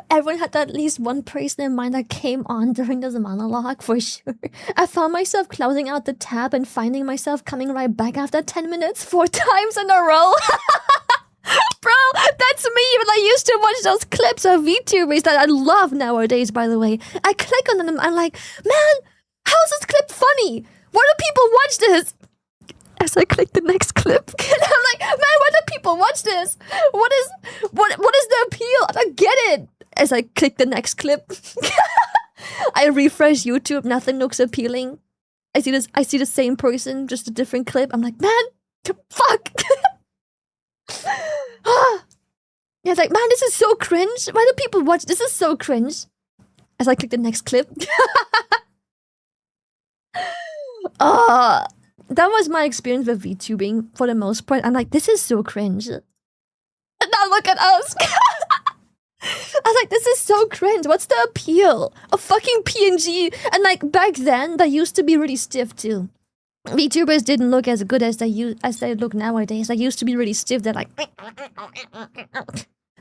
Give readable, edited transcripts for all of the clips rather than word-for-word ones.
Everyone had at least one person in mind that came on during this monologue, for sure. I found myself closing out the tab and finding myself coming right back after 10 minutes 4 times in a row. Bro, that's me when I used to watch those clips of VTubers that I love nowadays, by the way. I click on them, I'm like, man, how's this clip funny? Why do people watch this? As I click the next clip, and I'm like, man, why do people watch this? What is the appeal? I don't get it. As I click the next clip, I refresh YouTube, nothing looks appealing. I see the same person, just a different clip. I'm like, man, fuck. Yeah, it's like, man, this is so cringe. Why do people watch? This is so cringe. As I click the next clip. That was my experience with VTubing for the most part. I'm like, this is so cringe. And now look at us. I was like, this is so cringe. What's the appeal? A fucking PNG. And like back then, that used to be really stiff too. VTubers didn't look as good as they look nowadays. They used to be really stiff. They're like, they were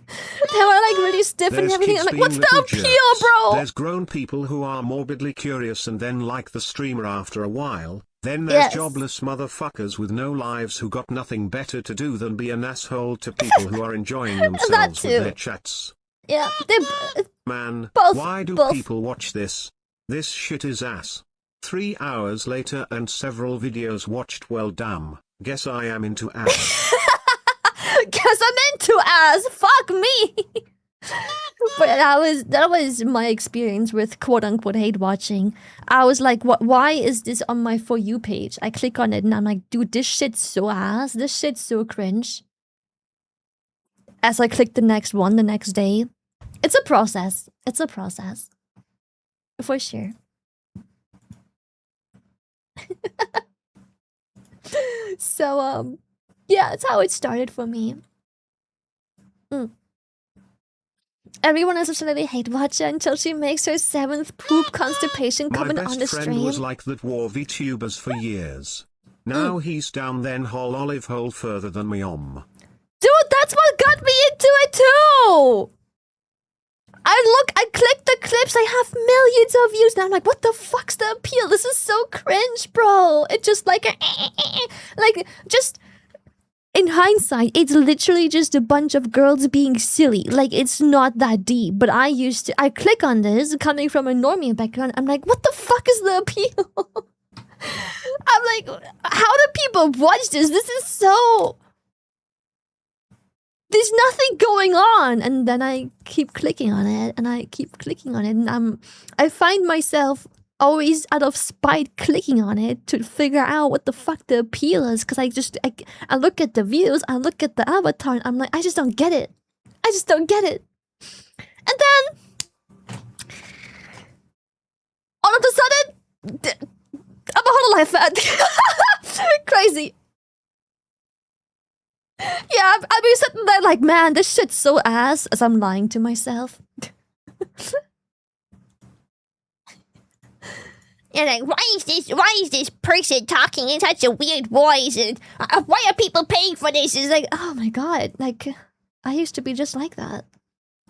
like really stiff and everything. I'm like, what's the appeal, bro? There's grown people who are morbidly curious and then like the streamer after a while. Then there's jobless motherfuckers with no lives who got nothing better to do than be an asshole to people who are enjoying themselves with their chats. Yeah, man, both, why do people watch this? This shit is ass. 3 hours later and several videos watched. Well, damn. Guess I am into ass. Guess I'm into ass. Fuck me. But that was my experience with quote unquote hate watching. I was like, what? Why is this on my For You page? I click on it and I'm like, dude, this shit's so ass. This shit's so cringe. As I click the next one the next day, it's a process. It's a process, for sure. So yeah, that's how it started for me. Everyone is a Shylily hate watcher until she makes her 7th poop constipation comment on the My best stream. friend was like that, wore VTubers for years. Now he's down then whole olive hole further than me Dude, that's what got me into it too! I click the clips, I have millions of views, and I'm like, what the fuck's the appeal? This is so cringe, bro. It's just like just in hindsight, it's literally just a bunch of girls being silly. Like, it's not that deep. But I click on this, coming from a normie background, I'm like, what the fuck is the appeal? I'm like, how do people watch this? This is so... There's nothing going on. And then I keep clicking on it, and I keep clicking on it, and I find myself always out of spite clicking on it to figure out what the fuck the appeal is, because I look at the views, I look at the avatar, and I'm like, I just don't get it. I just don't get it. And then all of a sudden, I'm a whole life fan. Crazy. Yeah, I've been sitting there like, man, this shit's so ass, as I'm lying to myself. You're like, why is this person talking in such a weird voice? And why are people paying for this? It's like, oh my god, like, I used to be just like that.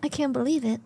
I can't believe it.